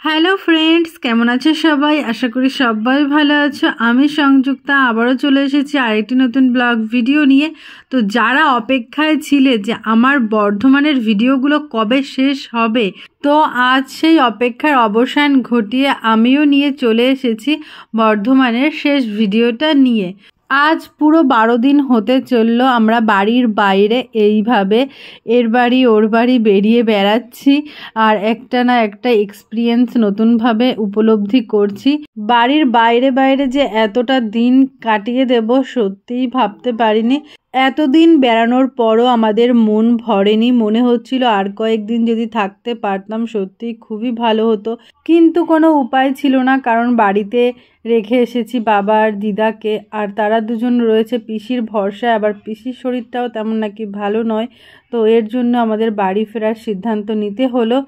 Hello friends, কেমন আছে সবাই? আশা করি সবাই ভালো আছো। আমি সংযুক্তা আবারও চলে এসেছি আরেকটি নতুন ব্লগ ভিডিও নিয়ে। তো যারা অপেক্ষায় ছিলে যে আমার বর্ধমানের ভিডিওগুলো কবে শেষ হবে, তো আজ সেই অপেক্ষার অবসান ঘটিয়ে আমিও নিয়ে চলে এসেছি বর্ধমানের শেষ ভিডিওটা নিয়ে। আজ পুরো 12 দিন হতে চললো আমরা বাড়ির বাইরে এইভাবে এর বাড়ি ওর বাড়ি বেরিয়ে বেড়াচ্ছি, আর একটা না একটা এক্সপিরিয়েন্স নতুনভাবে উপলব্ধি করছি। বাড়ির বাইরে বাইরে যে এতটা দিন কাটিয়ে দেব সত্যিই ভাবতে পারিনি। এতদিন বেড়ানোর পরও আমাদের মন ভরেনি, মনে হচ্ছিল আর কয়েকদিন যদি থাকতে পারতাম সত্যি খুবই ভালো হতো, কিন্তু কোনো উপায় ছিল না, কারণ বাড়িতে রেখে এসেছি বাবা আর দিদাকে, আর তারা দুজন রয়েছে পিসির ভরসায়। আবার পিসির শরীরটাও তেমন নাকি ভালো নয়, তো এর জন্য আমাদের বাড়ি ফেরার সিদ্ধান্ত নিতে হলো।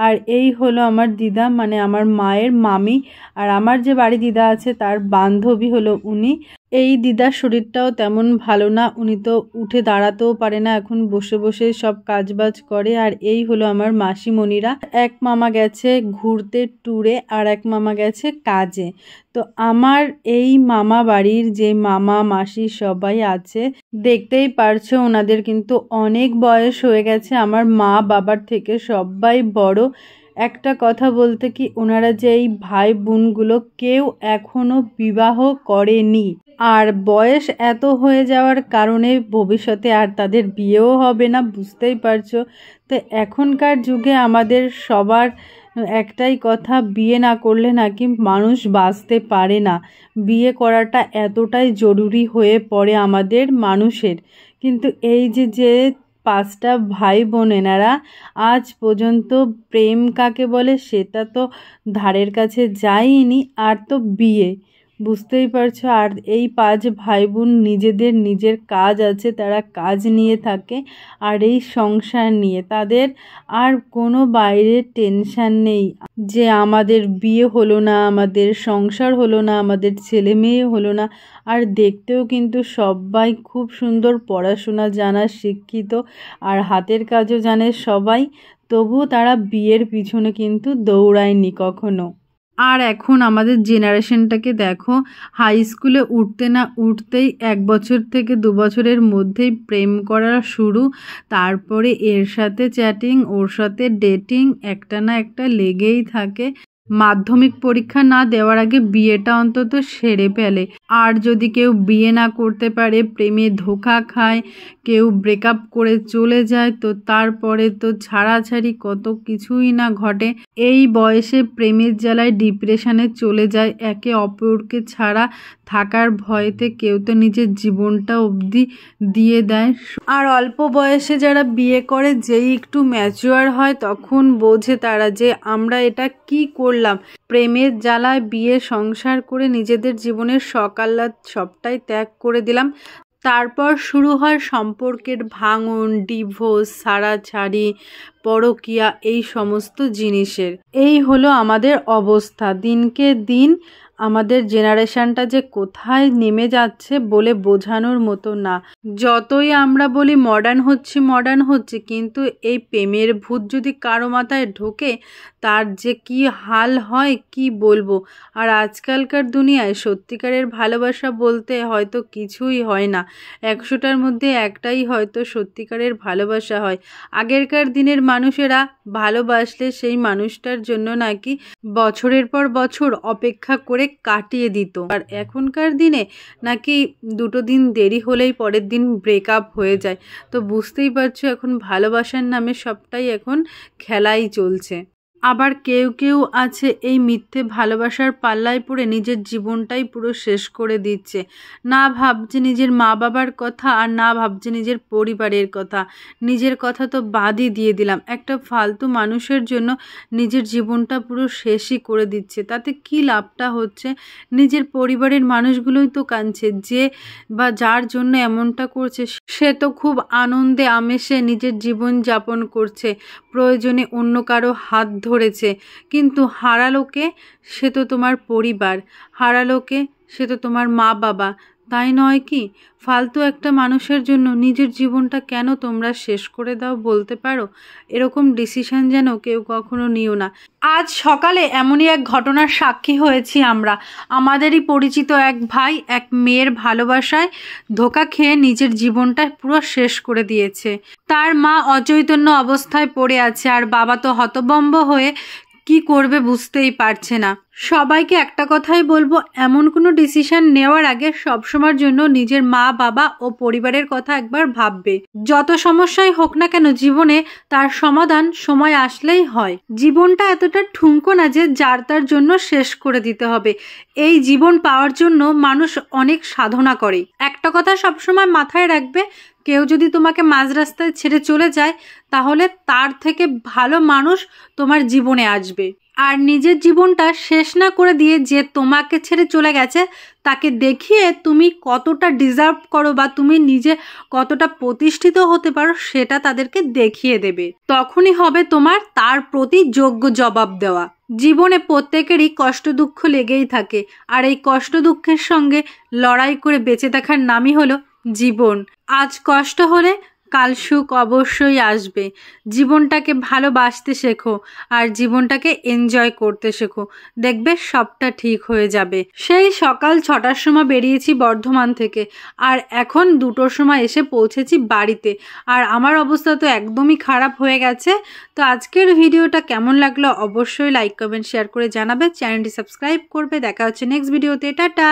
আর এই হলো আমার দিদা, মানে আমার মায়ের মামি, আর আমার যে বাড়ি দিদা আছে তার বান্ধবী হলো উনি। এই দিদার শরীরটাও তেমন ভালো না, উনি তো উঠে দাঁড়াতেও পারে না, এখন বসে বসে সব কাজবাজ করে। আর এই হলো আমার মাসিমণিরা, এক মামা গেছে ঘুরতে ট্যুরে আর এক মামা গেছে কাজে। তো আমার এই মামা বাড়ির যে মামা মাসি সবাই আছে, দেখতেই পারছো ওনাদের কিন্তু অনেক বয়স হয়ে গেছে, আমার মা বাবার থেকে সবাই বড়। একটা কথা বলতে কি, ওনারা যে এই ভাই বোনগুলো কেউ এখনো বিবাহ করেনি, আর বয়স এত হয়ে যাওয়ার কারণে ভবিষ্যতে আর তাদের বিয়েও হবে না, বুঝতেই পারছো। তো এখনকার যুগে আমাদের সবার একটাই কথা, বিয়ে না করলে নাকি মানুষ বাঁচতে পারে না। বিয়ে করাটা এতটাই জরুরি হয়ে পড়ে আমাদের মানুষের। কিন্তু এই যে 5টা ভাই বোন এনারা আজ পর্যন্ত প্রেম কাকে বলে সেটা তো ধারের কাছে যায়নি, আর তো বিয়ে, বুঝতেই পারছো। আর এই 5 ভাই বোন নিজেদের নিজের কাজ আছে, তারা কাজ নিয়ে থাকে, আর এই সংসার নিয়ে তাদের আর কোনো বাইরের টেনশন নেই যে আমাদের বিয়ে হলো না, আমাদের সংসার হলো না, আমাদের ছেলে মেয়ে হলো না। আর দেখতেও কিন্তু সবাই খুব সুন্দর, পড়াশোনা জানা, শিক্ষিত, আর হাতের কাজও জানে সবাই, তবুও তারা বিয়ের পিছনে কিন্তু দৌড়ায়নি কখনো। আর এখন আমাদের জেনারেশনটাকে দেখো, হাই স্কুলে উঠতে না উঠতেই 1 বছর থেকে 2 বছরের মধ্যেই প্রেম করা শুরু, তারপরে এর সাথে চ্যাটিং, ওর সাথে ডেটিং, একটা না একটা লেগেই থাকে। মাধ্যমিক পরীক্ষা না দেওয়ার আগে বিয়েটা অন্তত সেরে ফেলে। আর যদি কেউ বিয়ে না করতে পারে, প্রেমে ধোঁকা খায়, কেউ ব্রেকআপ করে চলে যায়, তো তারপরে তো ছাড়াছাড়ি কত কিছুই না ঘটে। এই বয়সে প্রেমের জ্বালায় ডিপ্রেশনে চলে যায়, একে অপরকে ছাড়া থাকার ভয়েতে কেউ তো নিজের জীবনটা অবধি দিয়ে দেয়। আর অল্প বয়সে যারা বিয়ে করে, যেই একটু ম্যাচিওর হয় তখন বোঝে তারা যে আমরা এটা কি করলাম, প্রেমের জ্বালায় বিয়ে সংসার করে নিজেদের জীবনের সকাল্লাদ সবটাই ত্যাগ করে দিলাম। তারপর শুরু হয় সম্পর্কের ভাঙন, ডিভোর্স, ছাড়াছাড়ি, পরকীয়া, এই সমস্ত জিনিসের। এই হলো আমাদের অবস্থা। দিনকে দিন আমাদের জেনারেশনটা যে কোথায় নেমে যাচ্ছে বলে বোঝানোর মতো না। যতই আমরা বলি মডার্ন হচ্ছে, কিন্তু এই প্রেমের ভূত যদি কারো মাথায় ঢোকে তার যে কি হাল হয় কি বলবো। আর আজকালকার দুনিয়ায় সত্যিকারের ভালোবাসা বলতে হয়তো কিছুই হয় না, 100টার মধ্যে একটাই হয়তো সত্যিকারের ভালোবাসা হয়। আগেরকার দিনের মানুষেরা ভালোবাসলে সেই মানুষটার জন্য নাকি বছরের পর বছর অপেক্ষা করে কাটিয়ে দিত, আর এখনকার দিনে নাকি 2টো দিন দেরি হলেই পরের দিন ব্রেকআপ হয়ে যায়। তো বুঝতেই পারছো এখন ভালোবাসার নামে সবটাই এখন খেলাই চলছে। আবার কেউ কেউ আছে এই মিথ্যে ভালোবাসার পাল্লায় পড়ে নিজের জীবনটাই পুরো শেষ করে দিচ্ছে, না ভাবছে নিজের মা বাবার কথা, আর না ভাবছে নিজের পরিবারের কথা। নিজের কথা তো বাদই দিয়ে দিলাম, একটা ফালতু মানুষের জন্য নিজের জীবনটা পুরো শেষই করে দিচ্ছে। তাতে কি লাভটা হচ্ছে? নিজের পরিবারের মানুষগুলোই তো কাঁদছে, যে বা যার জন্য এমনটা করছে সে তো খুব আনন্দে আমেজে নিজের জীবন যাপন করছে, প্রয়োজনে অন্য কারো হাত ধরেছে। কিন্তু হারালোকে, সে তো তোমার পরিবার, হারালোকে সে তো তোমার মা বাবা, তাই নয় কি? ফালতু একটা মানুষের জন্য নিজের জীবনটা কেন তোমরা শেষ করে দাও বলতে পারো? এরকম ডিসিশন যেন কেউ কখনো নিও না। আজ সকালে এমনই এক ঘটনার সাক্ষী হয়েছি আমরা। আমাদেরই পরিচিত এক ভাই এক মেয়ের ভালোবাসায় ধোঁকা খেয়ে নিজের জীবনটা পুরো শেষ করে দিয়েছে। তার মা অচৈতন্য অবস্থায় পড়ে আছে, আর বাবা তো হতভম্ব হয়ে কি করবে বুঝতেই পারছে না। সবাইকে একটা কথাই বলবো, এমন কোনো ডিসিশন নেওয়ার আগে সবসময়ের জন্য নিজের মা বাবা ও পরিবারের কথা একবার ভাববে। যত সমস্যাই হোক না কেন জীবনে, তার সমাধান সময় আসলেই হয়। জীবনটা এতটা ঠুনকো না যে যার তার জন্য শেষ করে দিতে হবে। এই জীবন পাওয়ার জন্য মানুষ অনেক সাধনা করে। একটা কথা সবসময় মাথায় রাখবে, কেউ যদি তোমাকে মাঝ রাস্তায় ছেড়ে চলে যায়, তাহলে তার থেকে ভালো মানুষ তোমার জীবনে আসবে। আর নিজের জীবনটা শেষ না করে দিয়ে যে তোমাকে ছেড়ে চলে গেছে, তাকে দেখিয়ে তুমি কতটা ডিজার্ভ করো বা তুমি নিজে কতটা প্রতিষ্ঠিত হতে পারো সেটা তাদেরকে দেখিয়ে দেবে। তখনই হবে তোমার তার প্রতি যোগ্য জবাব দেওয়া। জীবনে প্রত্যেকেরই কষ্ট দুঃখ লেগেই থাকে, আর এই কষ্ট দুঃখের সঙ্গে লড়াই করে বেঁচে থাকার নামই হলো জীবন। আজ কষ্ট হলে কাল সুখ অবশ্যই আসবে। জীবনটাকে ভালোবাসতে শেখো আর জীবনটাকে এনজয় করতে শেখো, দেখবে সবটা ঠিক হয়ে যাবে। সেই সকাল 6টার সময় বেরিয়েছি বর্ধমান থেকে, আর এখন 2টোর সময় এসে পৌঁছেছি বাড়িতে। আর আমার অবস্থা তো একদমই খারাপ হয়ে গেছে। তো আজকের ভিডিওটা কেমন লাগলো অবশ্যই লাইক কমেন্ট শেয়ার করে জানাবে, চ্যানেলটি সাবস্ক্রাইব করবে। দেখা হচ্ছে নেক্সট ভিডিওতে। টাটা।